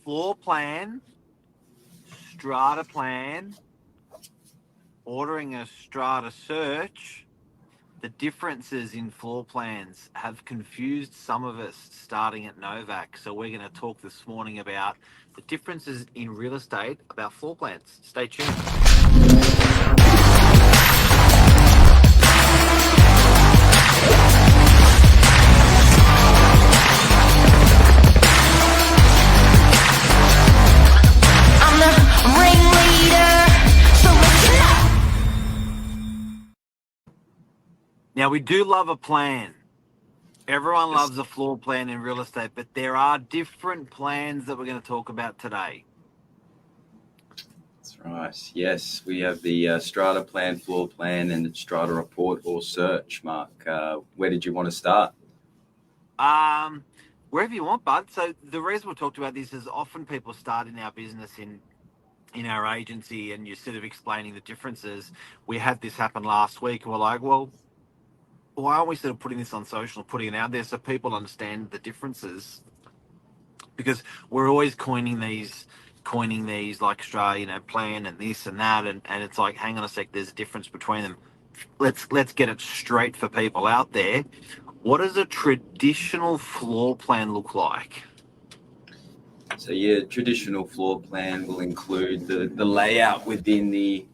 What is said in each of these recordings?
floor plan, strata plan, ordering a strata search, the differences in floor plans have confused some of us starting at Novak. So we're going to talk this morning about the differences in real estate about floor plans. Stay tuned. Now, we do love a plan. Everyone loves a floor plan in real estate, but there are different plans that we're going to talk about today. That's right. Yes, we have the Strata plan, floor plan, and the Strata report or search. Mark, where did you want to start? Wherever you want, bud. So the reason we talked about this is often people start in our business in our agency, and you're sort of explaining the differences. We had this happen last week, and we're like, well, why aren't we sort of putting this on social, putting it out there so people understand the differences? Because we're always coining these like Australia, plan and this and that, and it's like, hang on a sec, there's a difference between them. Let's get it straight for people out there. What does a traditional floor plan look like? So your traditional floor plan will include the layout within the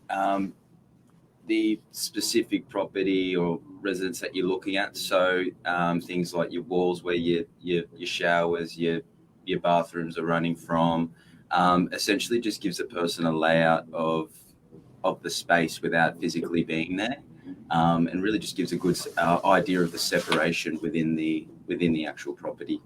specific property or residence that you're looking at. So things like your walls where your showers, your bathrooms are running from, essentially just gives a person a layout of the space without physically being there, and really just gives a good idea of the separation within the actual property.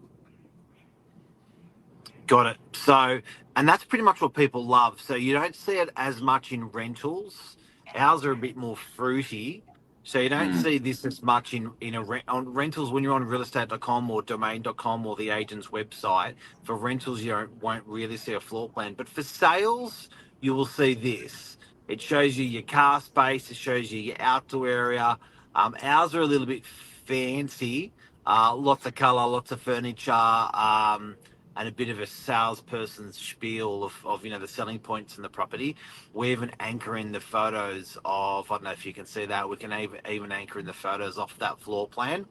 Got it. So, and that's pretty much what people love. So you don't see it as much in rentals. Ours are a bit more fruity. So you don't see this as much on rentals when you're on realestate.com or domain.com or the agent's website. For rentals, you won't really see a floor plan. But for sales, you will see this. It shows you your car space. It shows you your outdoor area. Ours are a little bit fancy. Lots of colour, lots of furniture. And a bit of a salesperson's spiel of the selling points in the property. We even anchor in the photos of, I don't know if you can see that, we can even anchor in the photos off that floor plan.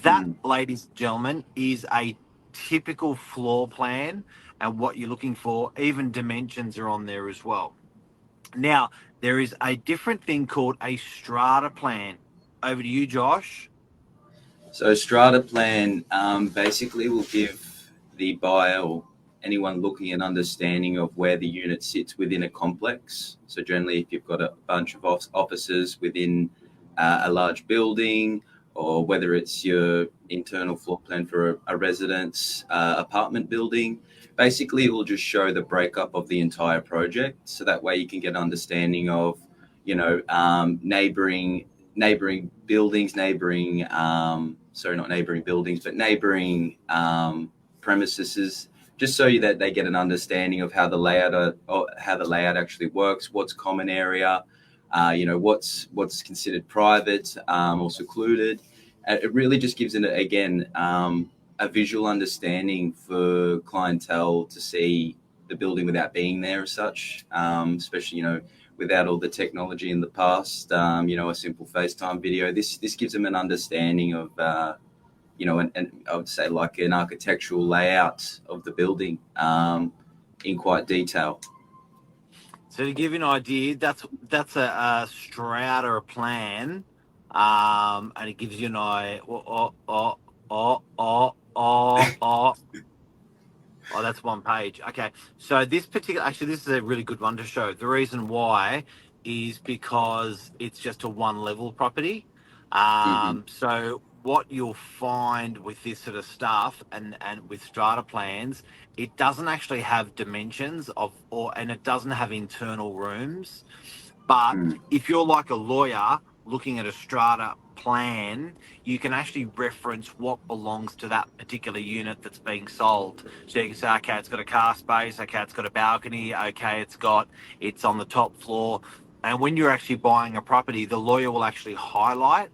That, ladies and gentlemen, is a typical floor plan and what you're looking for. Even dimensions are on there as well. Now, there is a different thing called a strata plan. Over to you, Josh. So strata plan basically will give the buyer or anyone looking at understanding of where the unit sits within a complex. So generally, if you've got a bunch of offices within a large building, or whether it's your internal floor plan for a residence apartment building, basically it will just show the breakup of the entire project. So that way you can get an understanding of, neighboring buildings, neighboring premises, just so that they get an understanding of how the layout actually works, what's common area, what's considered private or secluded. It really just gives it a visual understanding for clientele to see the building without being there as such, especially without all the technology in the past. A simple FaceTime video. This gives them an understanding of and I would say like an architectural layout of the building in quite detail. So to give you an idea, that's a strata plan, and it gives you an idea. Oh, that's one page. Okay, so this is a really good one to show. The reason why is because it's just a one-level property. So what you'll find with this sort of stuff and with strata plans, it doesn't actually have dimensions and it doesn't have internal rooms. But if you're like a lawyer looking at a strata plan, you can actually reference what belongs to that particular unit that's being sold. So you can say, okay, it's got a car space, okay, it's got a balcony, okay, it's on the top floor. And when you're actually buying a property, the lawyer will actually highlight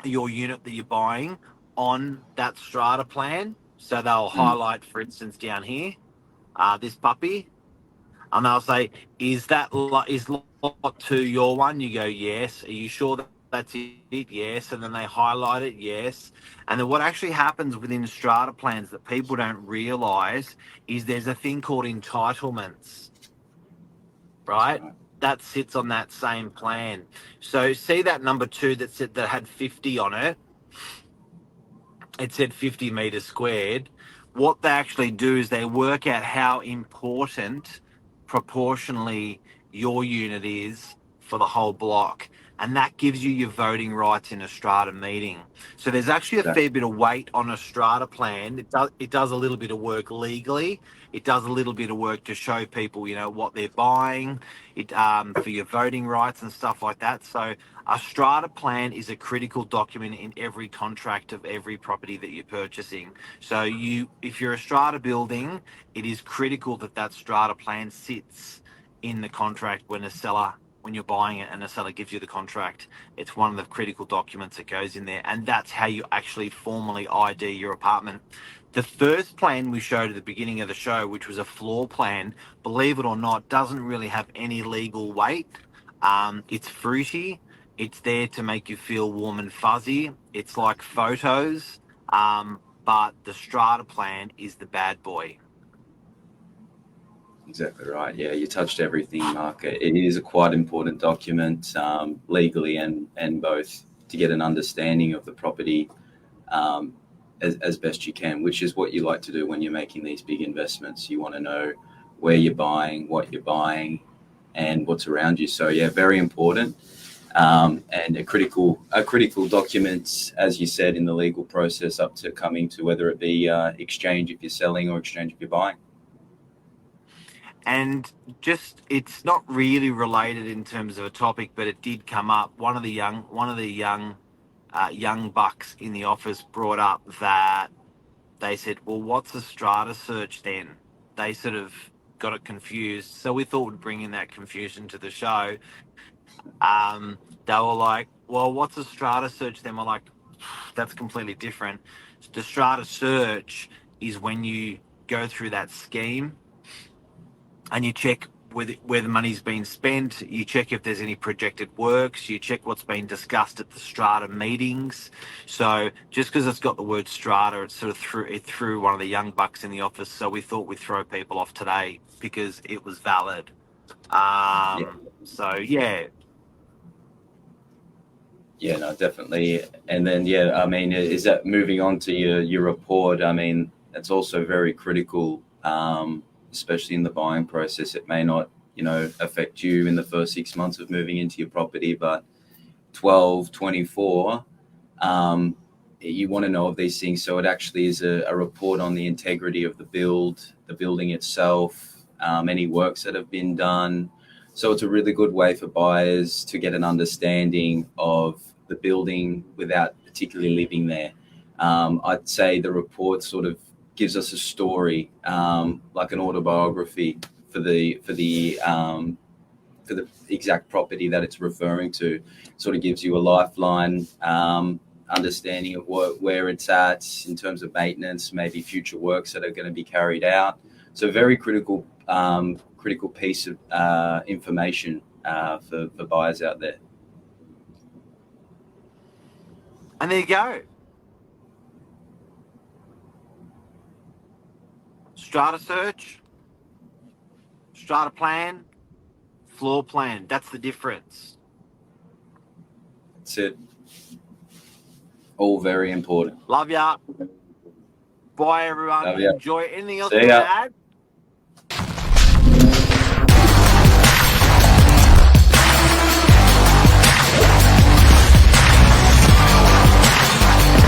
your unit that you're buying on that strata plan. So they'll highlight, for instance, down here, this puppy, and they'll say, is lot 2 your one? You go, yes. Are you sure that's it? Yes. And then they highlight it, yes. And then what actually happens within strata plans that people don't realise is there's a thing called entitlements, That's right? right. That sits on that same plan. So see that number 2 that had 50 on it. It said 50 meters squared. What they actually do is they work out how important proportionally your unit is for the whole block. And that gives you your voting rights in a strata meeting. So there's actually a Exactly. fair bit of weight on a strata plan. It does a little bit of work legally. It does a little bit of work to show people, what they're buying, for your voting rights and stuff like that. So a strata plan is a critical document in every contract of every property that you're purchasing. So if you're a strata building, it is critical that that strata plan sits in the contract when you're buying it and the seller gives you the contract. It's one of the critical documents that goes in there, and that's how you actually formally ID your apartment. The first plan we showed at the beginning of the show, which was a floor plan, believe it or not, doesn't really have any legal weight. It's fruity. It's there to make you feel warm and fuzzy. It's like photos, but the strata plan is the bad boy. Exactly right. Yeah, you touched everything, Mark. It is a quite important document, legally and both to get an understanding of the property, um, as best you can, which is what you like to do when you're making these big investments. You want to know where you're buying, what you're buying, and what's around you. So yeah, very important, and a critical document, as you said, in the legal process up to coming to whether it be exchange if you're selling or exchange if you're buying. And it's not really related in terms of a topic, but it did come up. One of the young bucks in the office brought up that they said, well, what's a strata search then? They sort of got it confused. So we thought we'd bring in that confusion to the show. They were like, well, what's a strata search then? We're like, that's completely different. The strata search is when you go through that scheme and you check where the money's been spent. You check if there's any projected works. You check what's been discussed at the strata meetings. So just because it's got the word strata, it threw one of the young bucks in the office. So we thought we'd throw people off today because it was valid. Yeah. So yeah. Yeah, no, definitely. And then, yeah, I mean, is that moving on to your report? I mean, it's also very critical, especially in the buying process. It may not, affect you in the first 6 months of moving into your property, but 12, 24, you want to know of these things. So it actually is a report on the integrity of the building itself, any works that have been done. So it's a really good way for buyers to get an understanding of the building without particularly living there. I'd say the report sort of gives us a story, like an autobiography for the exact property that it's referring to. Sort of gives you a lifeline, understanding of where it's at in terms of maintenance, maybe future works that are going to be carried out. So very critical piece of information for buyers out there. And there you go. Strata search, strata plan, floor plan. That's the difference. That's it. All very important. Love ya. Bye, everyone. Love ya. Enjoy. Anything else you See want to ya. add?